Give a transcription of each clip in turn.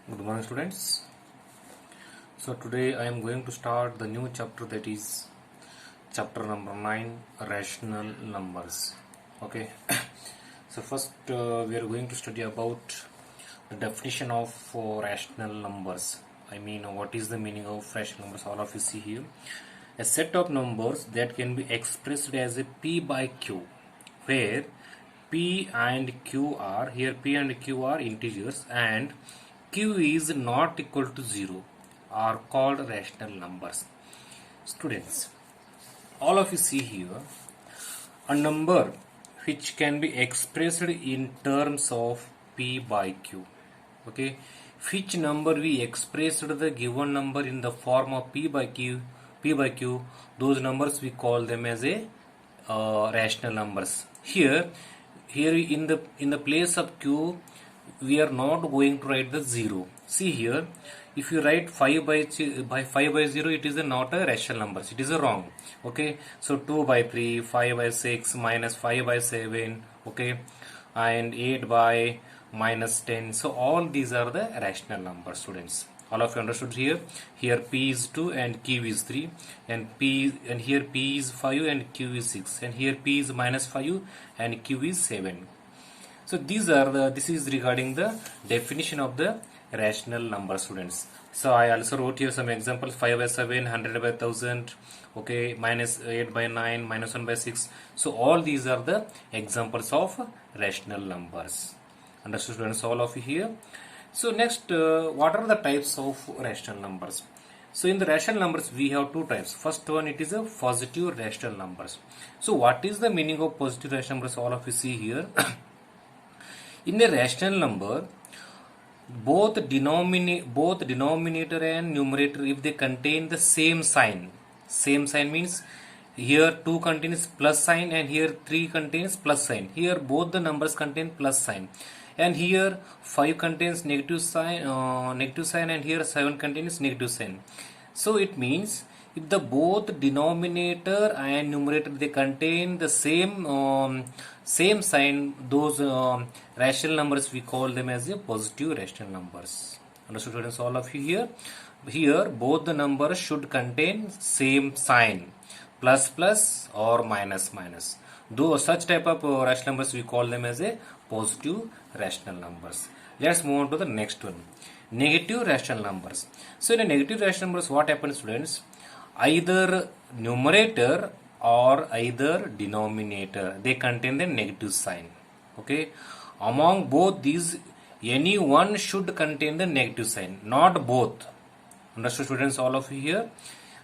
Good morning, students. So today I am going to start the new chapter, that is chapter number 9, rational numbers. Okay. So first we are going to study about the definition of rational numbers. I mean, what is the meaning of rational numbers? All of you see here a set of numbers that can be expressed as a p by q, where p and q are integers and q is not equal to 0, are called rational numbers. Students, all of you see here a number which can be expressed in terms of p by q. Okay, which number we expressed the given number in the form of p by q, those numbers we call them as a rational numbers. Here in the place of q, we are not going to write the 0. See here, if you write 5 by 0, it is not a rational numbers, it is a wrong. Okay, so 2 by 3, 5 by 6, minus 5 by 7, okay, and 8 by minus 10. So all these are the rational numbers, students. All of you understood here. Here p is 2 and q is 3, and here p is 5 and q is 6, and here p is minus 5 and q is 7. So this is regarding the definition of the rational number, students. So I also wrote here some examples: 5 by 7, 100 by 1000, okay, minus 8 by 9, minus 1 by 6. So all these are the examples of rational numbers. Understood, students, all of you here? So next, what are the types of rational numbers? So in the rational numbers we have two types. First one, it is a positive rational numbers. So what is the meaning of positive rational numbers? All of you see here. In a rational number, both denominator and numerator, if they contain the same sign means here 2 contains plus sign and here 3 contains plus sign. Here both the numbers contain plus sign, and here 5 contains negative sign and here 7 contains negative sign. So it means if the both denominator and numerator they contain the same sign, those rational numbers we call them as a positive rational numbers. Understood, students, all of you here? Here both the numbers should contain same sign, plus plus or minus minus. Though such type of rational numbers we call them as a positive rational numbers. Let's move on to the next one, negative rational numbers. So in a negative rational numbers, what happens, students? Either numerator or either denominator, they contain the negative sign. Okay, among both these, any one should contain the negative sign, not both. Understood, students, all of you here?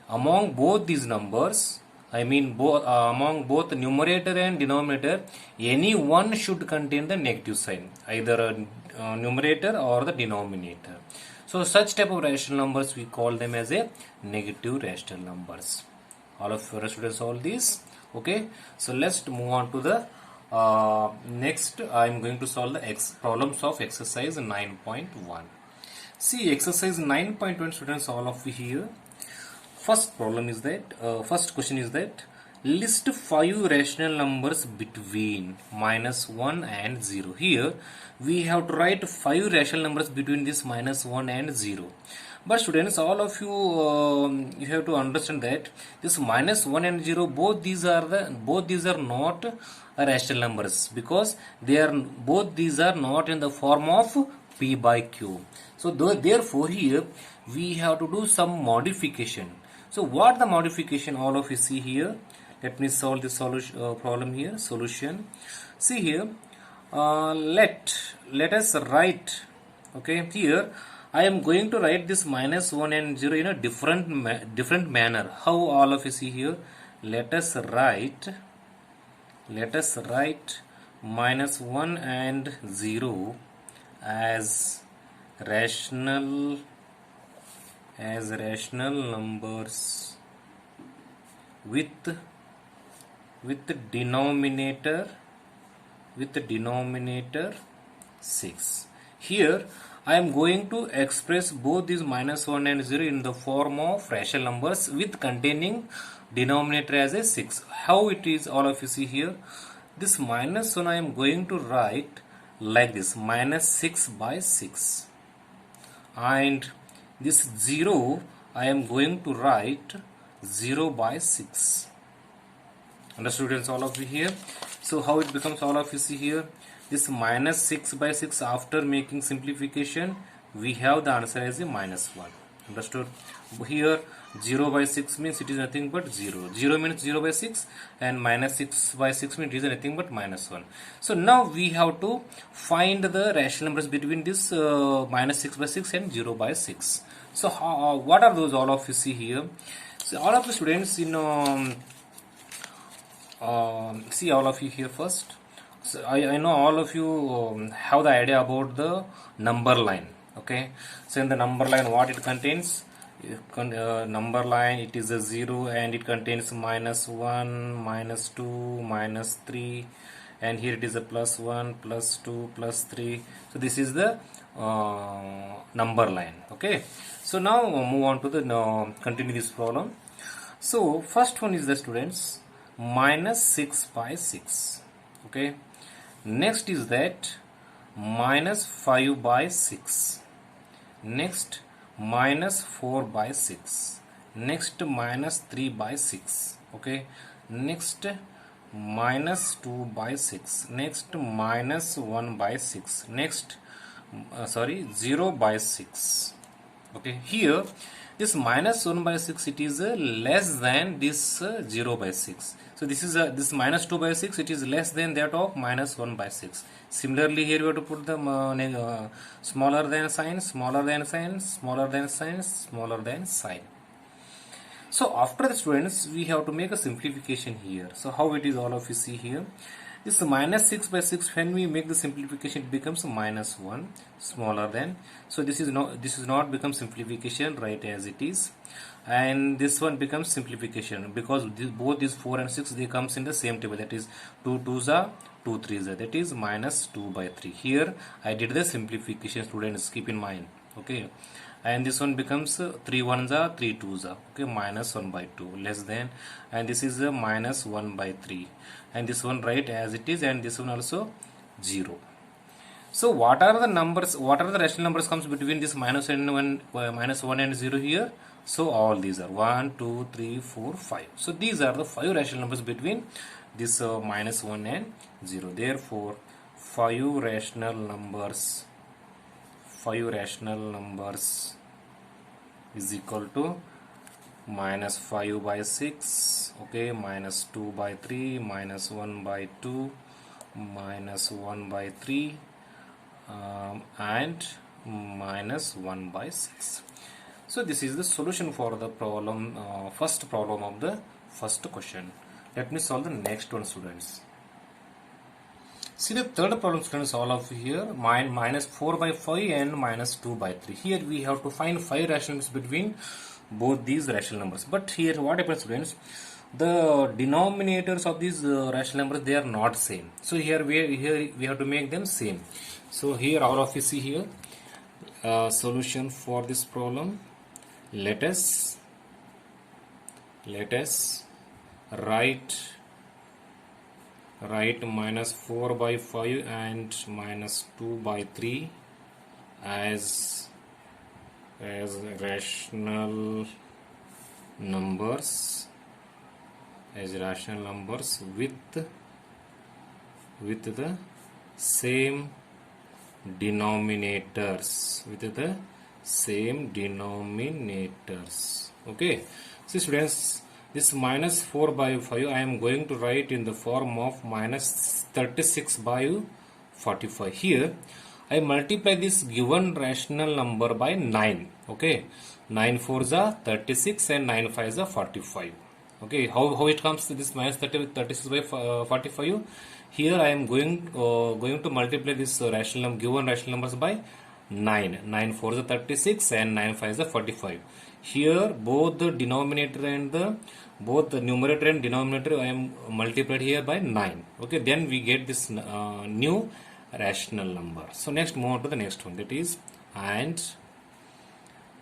Among both these numbers, I mean among both numerator and denominator, any one should contain the negative sign, either a numerator or the denominator. So such type of rational numbers we call them as a negative rational numbers. All of you students, all these. Okay, so let's move on to the next. I am going to solve the problems of exercise 9.1. See, exercise 9.1, students, all of you here. First question is that list 5 rational numbers between -1 and 0. Here we have to write 5 rational numbers between this -1 and 0. But students, all of you you have to understand that this -1 and 0, both these are not rational numbers, because both these are not in the form of p by q. So therefore here we have to do some modification. So what the modification, all of you see here? Let me solve this problem here. Solution. See here. Let us write. Okay, here I am going to write this -1 and 0 in a different manner. How, all of you see here? Let us write -1 and 0 as rational numbers with denominator 6. Here I am going to express both these -1 and 0 in the form of rational numbers with containing denominator as a 6. How it is, all of you see here? This -1 I am going to write like this, -6 by 6. and this 0 I am going to write 0 by 6. Understood, students, all of you here? So how it becomes, all of you see here, this minus 6 by 6, after making simplification we have the answer as a minus 1. Understood? Here 0 by 6 means it is nothing but 0. 0 means 0 by 6, and minus 6 by 6 means it is nothing but minus 1. So now we have to find the rational numbers between this minus 6 by 6 and 0 by 6. So what are those, all of you see here? So all of the students in see, all of you here first. So I know all of you have the idea about the number line. Okay, so in the number line, what it contains? Number line, it is a 0 and it contains minus 1, minus 2, minus 3, and here it is a plus 1, plus 2, plus 3. So this is the number line. Okay, so now move on to the continue this problem. So first one is the students minus 6 by 6. Okay, next is that minus 5 by 6. Next minus 4 by 6. Next minus 3 by 6. Okay, next minus 2 by 6. Next minus 1 by 6. Next 0 by 6. Okay, here this minus 1 by 6, it is less than this 0 by 6. So this is this minus 2 by 6, it is less than that of minus 1 by 6. Similarly, here we have to put the smaller than sign, smaller than sign, smaller than sign, smaller than sign. So after the students, we have to make a simplification here. So how it is, all of you see here. This minus 6 by 6, when we make the simplification, it becomes minus 1, smaller than. So this is not become simplification, right, as it is, and this one becomes simplification because both these 4 and 6, they comes in the same table, that is 2 2s are 2 3s are, that is minus 2 by 3. Here I did the simplification, students, keep in mind. Okay, and this one becomes 3 1s are 3 2s are, okay, minus 1 by 2, less than, and this is a minus 1 by 3, and this one right as it is, and this one also 0. So what are the numbers, what are the rational numbers comes between this minus and 1, minus 1 and 0 here? So all these are 1 2 3 4 5. So these are the 5 rational numbers between this minus 1 and 0. Therefore 5 rational numbers is equal to minus 5 by 6, okay, minus 2 by 3, minus 1 by 2, minus 1 by 3, and minus 1 by 6. So this is the solution for the problem, first problem of the first question. Let me solve the next one, students. See the third problem, students, all of here, minus 4 by 5 and minus 2 by 3. Here we have to find 5 rational numbers between both these rational numbers. But here what happens, students, the denominators of these rational numbers, they are not same. So here we have to make them same. So here all of you see here solution for this problem. Let us write minus 4 by 5 and minus 2 by 3 as rational numbers with the same denominators, okay. See, students, this minus 4 by 5 I am going to write in the form of minus 36 by 45. Here I multiply this given rational number by 9. Okay, 9 4s are 36 and 9 5s are 45. Okay, how it comes to this minus 36 by 45? Here I am going to multiply this given rational numbers by 9. 9 4s are 36 and 9 5s are 45. Here both the denominator and both the numerator and denominator I am multiplied here by 9. Okay, then we get this new rational number. So next move on to the next one, that is, and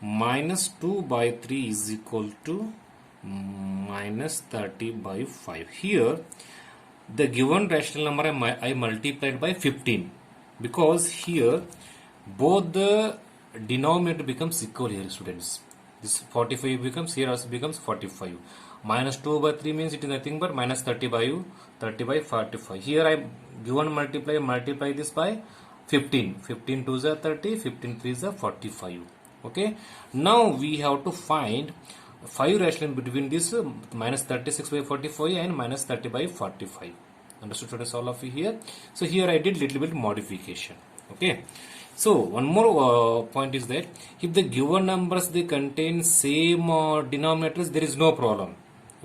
minus 2 by 3 is equal to minus 30 by 5. Here the given rational number I multiplied by 15 because here both the denominator becomes equal here, students. This 45 becomes, here also becomes 45. Minus 2 by 3 means it is nothing but minus 30 by 45. Here I given multiply this by 15. 15 2s are 30, 15 3s are 45. Okay. Now we have to find 5 rational between this minus 36 by 45 and minus 30 by 45. Understood, students, all of you here? So here I did little bit modification. Okay. So one more point is that if the given numbers they contain same denominators, there is no problem.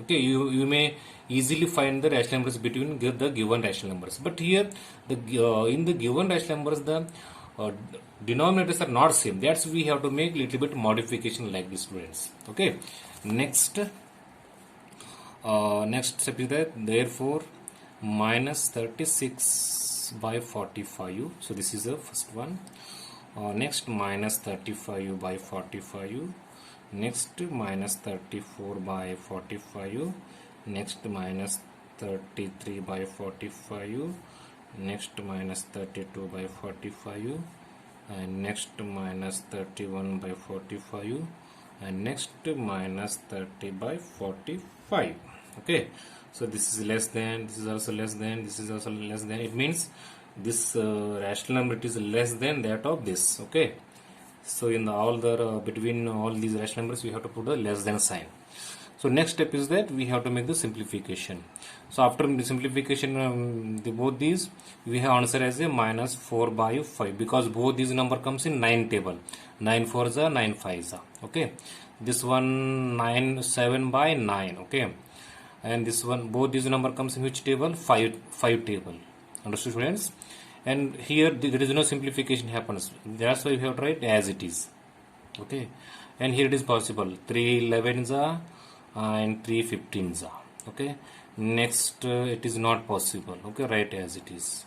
Okay, you may easily find the rational numbers between the given rational numbers. But here the in the given rational numbers the denominators are not same. That's we have to make little bit modification like this, students. Okay, next step is that therefore minus 36 by 45. So this is the first one. Next minus 35 by 45. Next minus 34 by 45. Next minus 33 by 45. Next minus 32 by 45. And next minus 31 by 45. And next minus 30 by 45. Okay, so this is less than, this is also less than, this is also less than. It means this rational number it is less than that of this. Okay, so in all the between all these rational numbers we have to put a less than sign. So next step is that we have to make the simplification. So after the simplification both these we have answer as a minus 4 by 5 because both these number comes in 9 table. 9 4s are 9 5s are. Okay, this one 9 7 by 9. Okay, and this one both these number comes in which table? 5 table. Understood, students? And here there is no simplification happens. That's why we have to write as it is. Okay, and here it is possible 3 11s are and 3 15s are. Okay, next it is not possible. Okay, write as it is.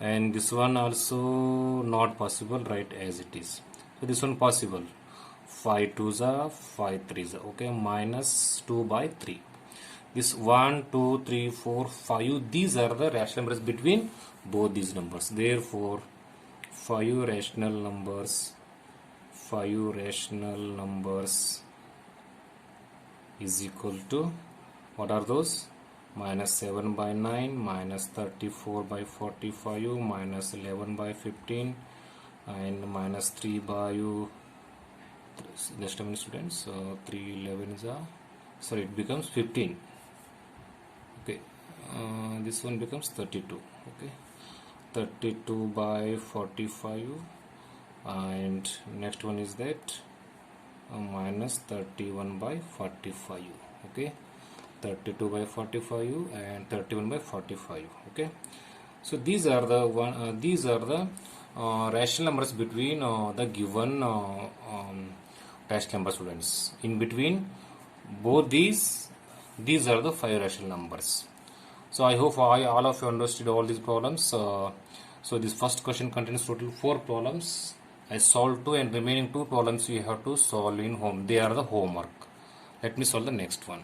And this one also not possible, write as it is. So this one possible 5 2s are 5 3s are. Okay, minus 2 by 3. This 1 2 3 4 5, these are the rational numbers between both these numbers. Therefore 5 rational numbers is equal to, what are those? Minus 7 by 9, minus 34 by 45, minus 11 by 15, and minus 3 by just a minute, students. 3 11s are, sorry, it becomes 15. Okay, this one becomes 32. Okay, 32 by 45, and next one is that minus 31 by 45. Okay, 32 by 45 and 31 by 45. Okay, so these are the rational numbers between the given rational number, students. In between both these are the 5 rational numbers. So I hope all of you understood all these problems. So this first question contains total 4 problems. I solved 2 and remaining 2 problems you have to solve in home. They are the homework. Let me solve the next one.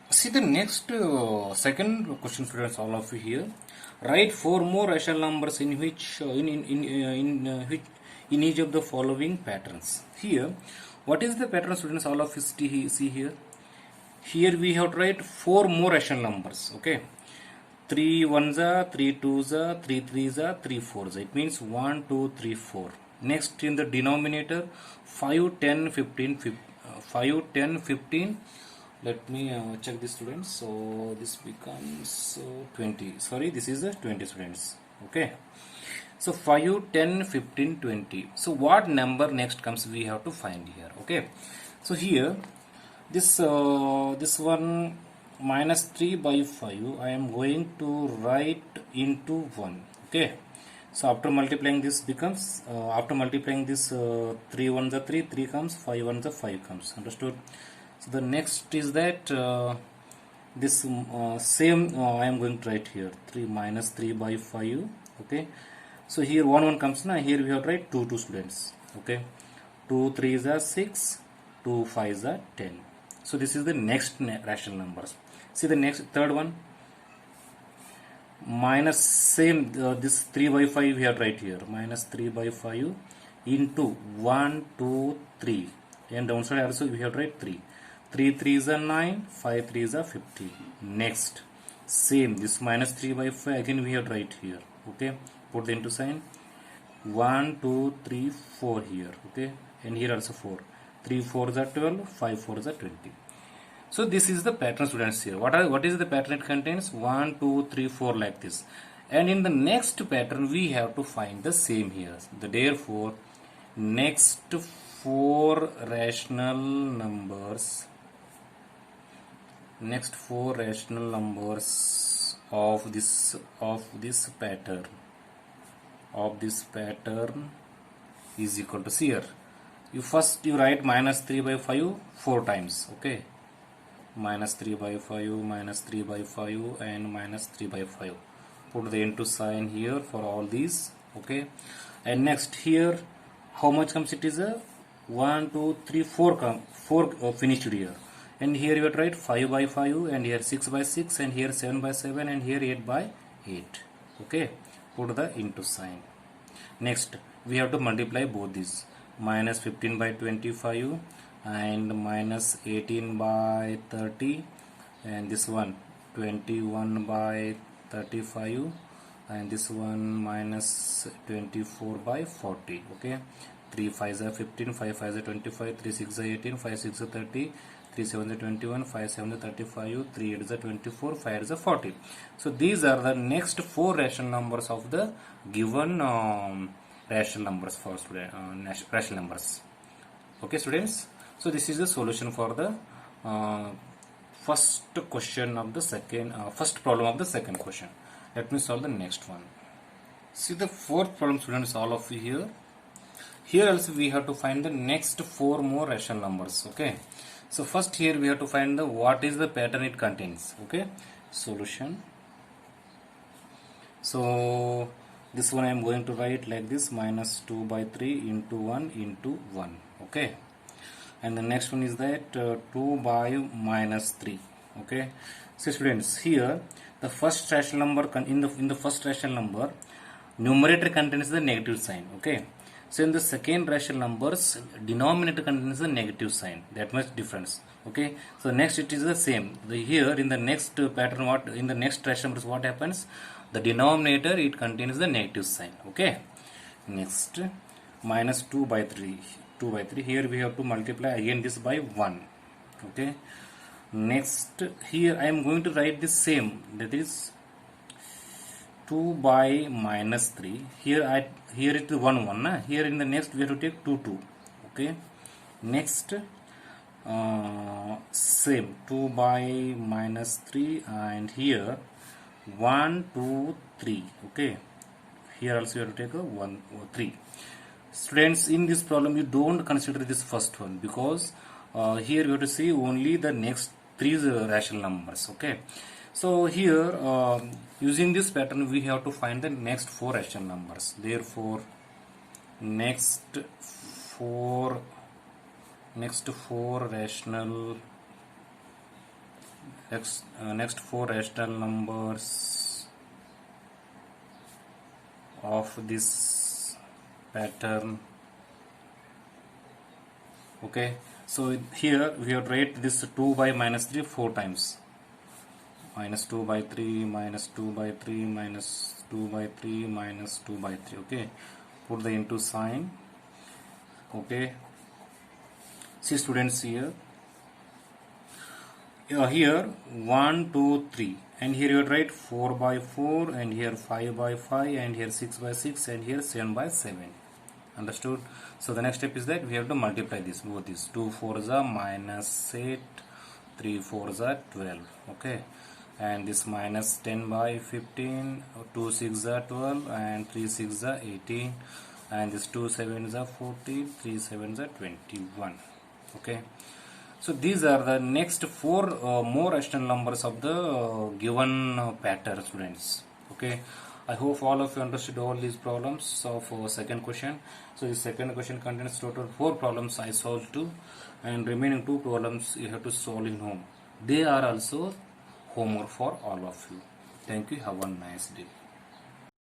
See the next second question, students, all of you here. Write 4 more rational numbers in which in each of the following patterns. Here, what is the pattern, students? All of you see here. Here we have to write 4 more rational numbers. Okay, 3 1s are, 3 2s are, 3 3s are, 3 4s. It means 1 2 3 4. Next in the denominator 5 10 15 5 10 15. Let me check this, students. So this becomes 20. Sorry, this is 20, students. Okay, so 5 10 15 20. So what number next comes we have to find here. Okay, so here this one minus 3 by 5 I am going to write into 1. Okay, so after multiplying this becomes 3 1s are 3, 3 comes, 5 1s are 5 comes. Understood? So the next is that this same I am going to write here 3 minus 3 by 5. Okay, so here 1 comes now. Here we have to write 2 2, students. Okay, 2 3s are 6, 2 5s are 10. So this is the next rational numbers. See the next third one minus same this 3 by 5 we have to write here minus 3 by 5. into 1, 2, 3, and downside also we have to write 3. 3 3s are 9, 5 3s are 50. Next, same this minus 3 by 5 again we have to write here. Okay, put the into sign. 1, 2, 3, 4 here. Okay, and here also 4. 3 4s are 12, 5 4s are 20. So this is the pattern, students. Here what is the pattern? It contains 1 2 3 4 like this, and in the next pattern we have to find the same here. Therefore next four rational numbers of this pattern is equal to here. You write minus 3 by 5 4 times. Okay, minus 3 by 5, minus 3 by 5, and minus 3 by 5. Put the into sign here for all these. Okay, and next here how much comes? It is a 1 2 3 4 finished here, and here you write 5 by 5, and here 6 by 6, and here 7 by 7, and here 8 by 8. Okay, put the into sign. Next we have to multiply both these. Minus 15 by 25 and minus 18 by 30, and this one 21 by 35, and this one minus 24 by 40. Okay, 3 5s are 15, 5 5s are 25, 3 6s are 18, 5 6s are 30, 3 7s are 21, 5 7s are 35, 3 8s are 24, 5 8s are 40. So these are the next four rational numbers of the given rational numbers for rational numbers. Okay, students. So this is the solution for the first question of the first problem of the second question. Let me solve the next one. See the fourth problem, students, all of you here. Here also we have to find the next four more rational numbers. Okay. So first here we have to find the what is the pattern it contains. Okay. Solution. So this one I am going to write like this: minus 2 by 3 into 1 into 1. Okay, and the next one is that 2 by minus 3. Okay, so students, here the first rational number in the first rational number numerator contains the negative sign. Okay, so in the second rational numbers denominator contains the negative sign. That much difference. Okay, so next it is the same. Here in the next pattern, in the next rational numbers what happens? The denominator it contains the negative sign. Okay, next minus 2 by 3. Here we have to multiply again this by 1. Okay, next here I am going to write the same, that is 2 by minus 3. Here it is 1 1 na? Here in the next we have to take 2 2. Okay, next same 2 by minus 3, and here 1 2 3. Okay, here also you have to take a 1 or 3. Students, in this problem you don't consider this first one, because here you have to see only the next three rational numbers. Okay, so here using this pattern we have to find the next four rational numbers. Therefore next four rational numbers of this pattern. Okay, so here we have to write this 2 by minus 3 4 times. Minus 2 by 3, minus 2 by 3, minus 2 by 3, minus 2 by 3. Okay, put the into sign. Okay, see students, here here 1 2 3, and here you write 4 by 4, and here 5 by 5, and here 6 by 6, and here 7 by 7. Understood? So the next step is that we have to multiply this, both these. 2 4s are minus 8, 3 4s are 12. Okay, and this minus 10 by 15, 2 6s are 12, and 3 6s are 18, and this 2 7s are 14, 3 7s are 21. Okay, so these are the next four more rational numbers of the given pattern, students. Okay, I hope all of you understood all these problems of second question. So the second question contains total 4 problems. I solved 2, and remaining 2 problems you have to solve in home. They are also homework for all of you. Thank you. Have a nice day.